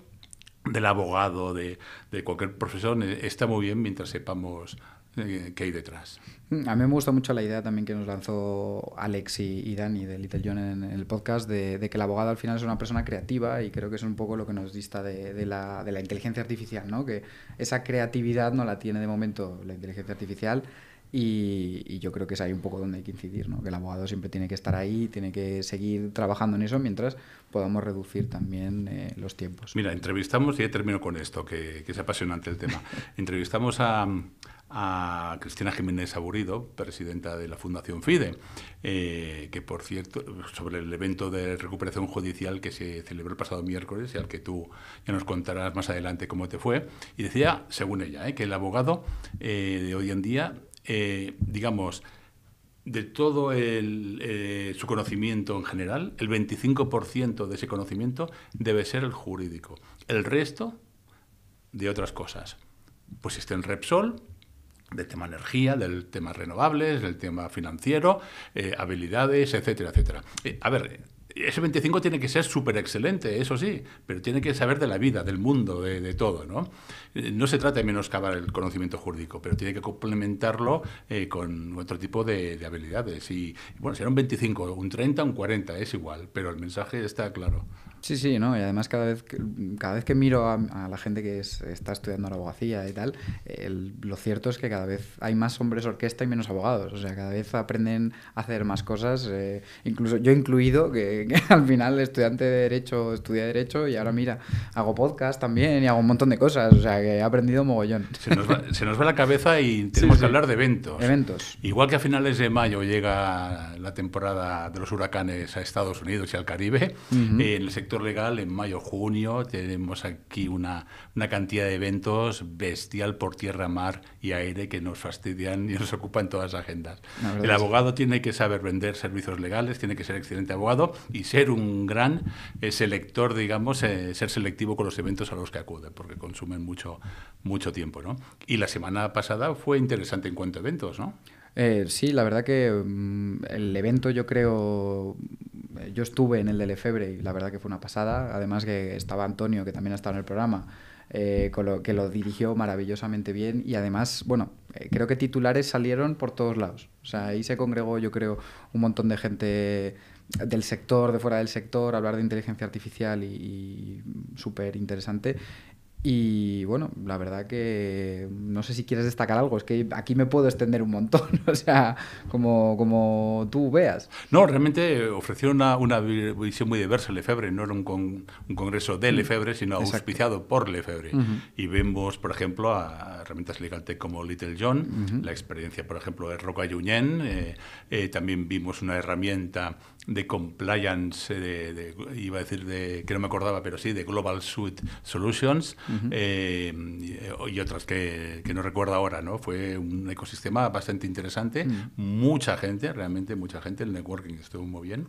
del abogado, de cualquier profesión, está muy bien mientras sepamos qué hay detrás.
A mí me gusta mucho la idea también que nos lanzó Alex y Dani de Little John en el podcast de que el abogado al final es una persona creativa, y creo que es un poco lo que nos dista de la inteligencia artificial, ¿no? Que esa creatividad no la tiene de momento la inteligencia artificial. Y yo creo que es ahí un poco donde hay que incidir, ¿no? Que el abogado siempre tiene que estar ahí, tiene que seguir trabajando en eso mientras podamos reducir también los tiempos.
Mira, entrevistamos, y ya termino con esto, que es apasionante el tema. Entrevistamos a Cristina Jiménez Aburrido, presidenta de la Fundación FIDE, que por cierto, sobre el evento de recuperación judicial que se celebró el pasado miércoles y al que tú ya nos contarás más adelante cómo te fue, y decía, según ella, que el abogado de hoy en día, digamos, de todo su conocimiento en general, el 25% de ese conocimiento debe ser el jurídico. El resto, de otras cosas. Pues está en Repsol, del tema energía, del tema renovables, del tema financiero, habilidades, etcétera, etcétera. A ver, ese 25 tiene que ser súper excelente, eso sí, pero tiene que saber de la vida, del mundo, de todo, ¿no? No se trata de menoscabar el conocimiento jurídico, pero tiene que complementarlo con otro tipo de habilidades. Y bueno, será un 25, un 30, un 40, es igual, pero el mensaje está claro.
Sí, sí, ¿no? Y además cada vez que miro a la gente que está estudiando la abogacía y tal, lo cierto es que cada vez hay más hombres orquesta y menos abogados. O sea, cada vez aprenden a hacer más cosas, incluso yo incluido, que al final estudiante de Derecho, estudié Derecho y ahora mira, hago podcast también y hago un montón de cosas. O sea, que he aprendido mogollón.
Se nos va la cabeza y tenemos que hablar de eventos.
Eventos.
Igual que a finales de mayo llega la temporada de los huracanes a Estados Unidos y al Caribe, en el sector legal, en mayo, junio, tenemos aquí una cantidad de eventos bestial por tierra, mar y aire que nos fastidian y nos ocupan todas las agendas. El abogado tiene que saber vender servicios legales, tiene que ser excelente abogado y ser un gran selector, digamos, ser selectivo con los eventos a los que acude, porque consumen mucho tiempo, ¿no? Y la semana pasada fue interesante en cuanto a eventos, ¿no?
Sí, la verdad que el evento yo creo... Yo estuve en el de Lefebvre y la verdad que fue una pasada. Además que estaba Antonio, que también ha estado en el programa, que lo dirigió maravillosamente bien. Y además, bueno, creo que titulares salieron por todos lados. O sea, ahí se congregó, yo creo, un montón de gente del sector, de fuera del sector, a hablar de inteligencia artificial y súper interesante. Y bueno, la verdad que no sé si quieres destacar algo, es que aquí me puedo extender un montón, o sea, como tú veas.
No, realmente ofreció una visión muy diversa Lefebvre, no era un congreso de Lefebvre, sino auspiciado por Lefebvre. Y vemos, por ejemplo, a herramientas LegalTech como Little John, la experiencia, por ejemplo, de Roca Junyent, también vimos una herramienta de compliance, iba a decir que no me acordaba, pero sí, de Global Suite Solutions, y otras que no recuerdo ahora, ¿no? Fue un ecosistema bastante interesante, mucha gente, realmente mucha gente, el networking estuvo muy bien.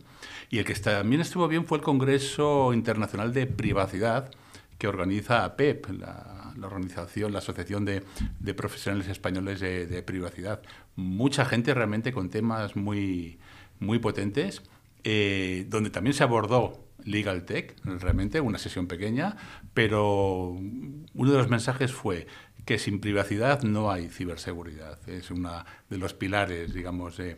Y el que también estuvo bien fue el Congreso Internacional de Privacidad que organiza APEP, la organización, la Asociación de Profesionales Españoles de Privacidad. Mucha gente realmente con temas muy, muy potentes, donde también se abordó LegalTech, realmente una sesión pequeña, pero uno de los mensajes fue que sin privacidad no hay ciberseguridad. Es uno de los pilares, digamos, de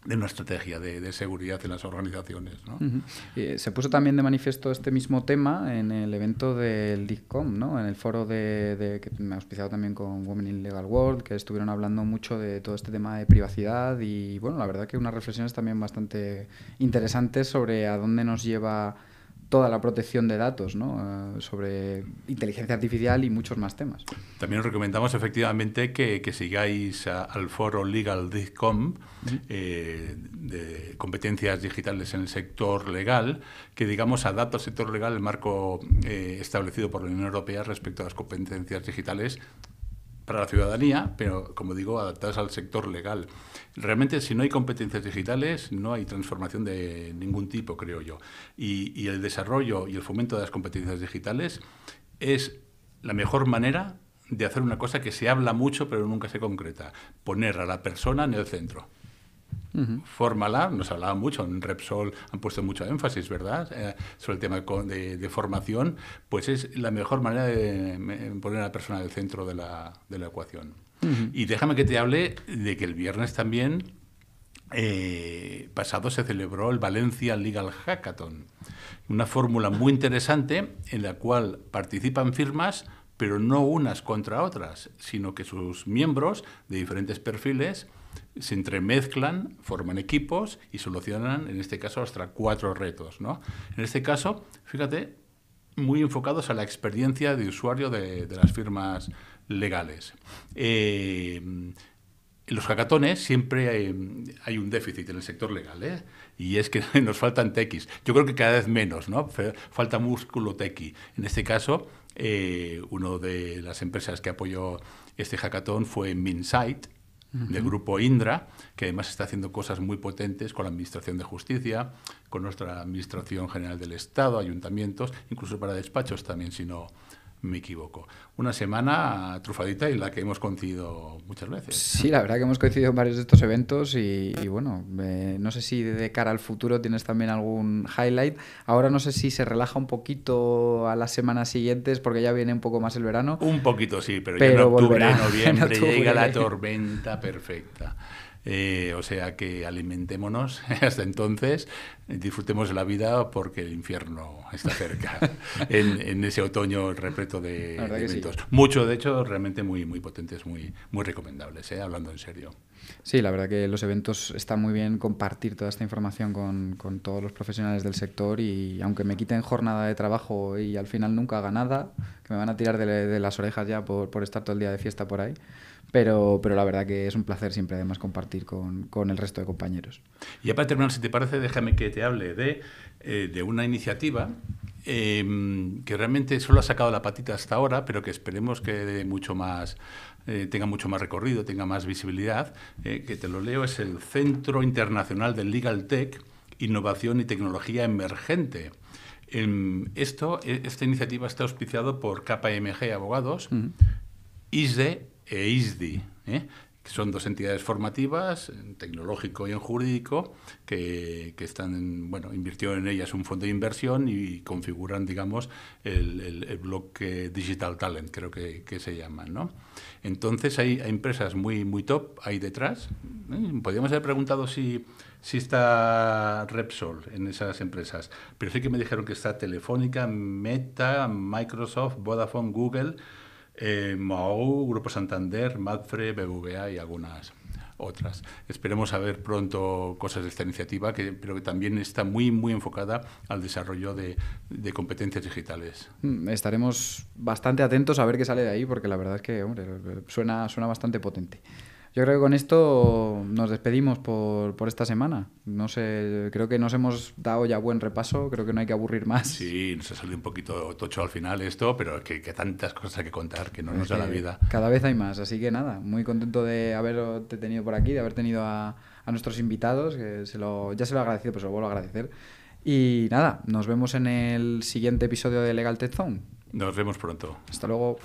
una estrategia de seguridad en las organizaciones, ¿no?
Se puso también de manifiesto este mismo tema en el evento del DICCOM, ¿no? En el foro que me ha auspiciado también con Women in Legal World, que estuvieron hablando mucho de todo este tema de privacidad y, bueno, la verdad que unas reflexiones también bastante interesantes sobre a dónde nos lleva toda la protección de datos, ¿no? Sobre inteligencia artificial y muchos más temas.
También os recomendamos efectivamente que sigáis al foro LegalDigCom, de competencias digitales en el sector legal, que digamos adapta al sector legal el marco establecido por la Unión Europea respecto a las competencias digitales para la ciudadanía, pero, como digo, adaptadas al sector legal. Realmente, si no hay competencias digitales, no hay transformación de ningún tipo, creo yo. Y el desarrollo y el fomento de las competencias digitales es la mejor manera de hacer una cosa que se habla mucho, pero nunca se concreta: poner a la persona en el centro. Fórmala, nos hablaba mucho, en Repsol han puesto mucho énfasis, ¿verdad? Sobre el tema de formación, pues es la mejor manera de poner a la persona en el centro de la ecuación. Y déjame que te hable de que el viernes también pasado se celebró el Valencia Legal Hackathon, una fórmula muy interesante en la cual participan firmas, pero no unas contra otras, sino que sus miembros de diferentes perfiles se entremezclan, forman equipos y solucionan, en este caso, hasta 4 retos, ¿no? En este caso, fíjate, muy enfocados a la experiencia de usuario de las firmas legales. En los hackatones siempre hay un déficit en el sector legal, ¿eh? Y es que nos faltan tequis. Yo creo que cada vez menos, ¿no? Falta músculo tequi. En este caso, una de las empresas que apoyó este hackathon fue Minsight, del grupo Indra, que además está haciendo cosas muy potentes con la Administración de Justicia, con nuestra Administración General del Estado, ayuntamientos, incluso para despachos también, si no me equivoco. Una semana trufadita y la que hemos coincidido muchas veces.
Sí, la verdad que hemos coincidido en varios de estos eventos y bueno, no sé si de cara al futuro tienes también algún highlight. Ahora no sé si se relaja un poquito a las semanas siguientes porque ya viene un poco más el verano.
Un poquito sí, pero ya en octubre, noviembre llega la tormenta perfecta. O sea que alimentémonos hasta entonces, disfrutemos de la vida porque el infierno está cerca en ese otoño repleto de eventos. Sí. Mucho, de hecho, realmente muy, muy potentes, muy, muy recomendables, hablando en serio.
Sí, la verdad que los eventos están muy bien compartir toda esta información con todos los profesionales del sector y aunque me quiten jornada de trabajo y al final nunca haga nada, que me van a tirar de las orejas ya por estar todo el día de fiesta por ahí, pero la verdad que es un placer siempre además compartir con el resto de compañeros.
Y ya para terminar, si te parece, déjame que te hable de una iniciativa que realmente solo ha sacado la patita hasta ahora, pero que esperemos que dé mucho más... tenga mucho más recorrido, tenga más visibilidad, que te lo leo, es el Centro Internacional del Legal Tech, Innovación y Tecnología Emergente. Esta iniciativa está auspiciado por KPMG Abogados, ISDE e ISDI, que son dos entidades formativas, en tecnológico y en jurídico, que están, invirtió en ellas un fondo de inversión y configuran, digamos, el bloque Digital Talent, creo que se llaman, ¿no? Entonces hay empresas muy, muy top ahí detrás. Podríamos haber preguntado si está Repsol en esas empresas, pero sí que me dijeron que está Telefónica, Meta, Microsoft, Vodafone, Google, Mahou, Grupo Santander, Mapfre, BBVA y algunas otras. Esperemos a ver pronto cosas de esta iniciativa, pero que también está muy, muy enfocada al desarrollo de competencias digitales.
Estaremos bastante atentos a ver qué sale de ahí, porque la verdad es que, suena bastante potente. Yo creo que con esto nos despedimos por esta semana. No sé, creo que nos hemos dado ya buen repaso, creo que no hay que aburrir más.
Sí, nos ha salido un poquito tocho al final esto, pero es que tantas cosas hay que contar que no nos da la vida.
Cada vez hay más, así que nada, muy contento de haberte tenido por aquí, de haber tenido a nuestros invitados, que ya se lo he agradecido, pero se lo vuelvo a agradecer. Y nada, nos vemos en el siguiente episodio de Legal Tech Zone.
Nos vemos pronto.
Hasta luego.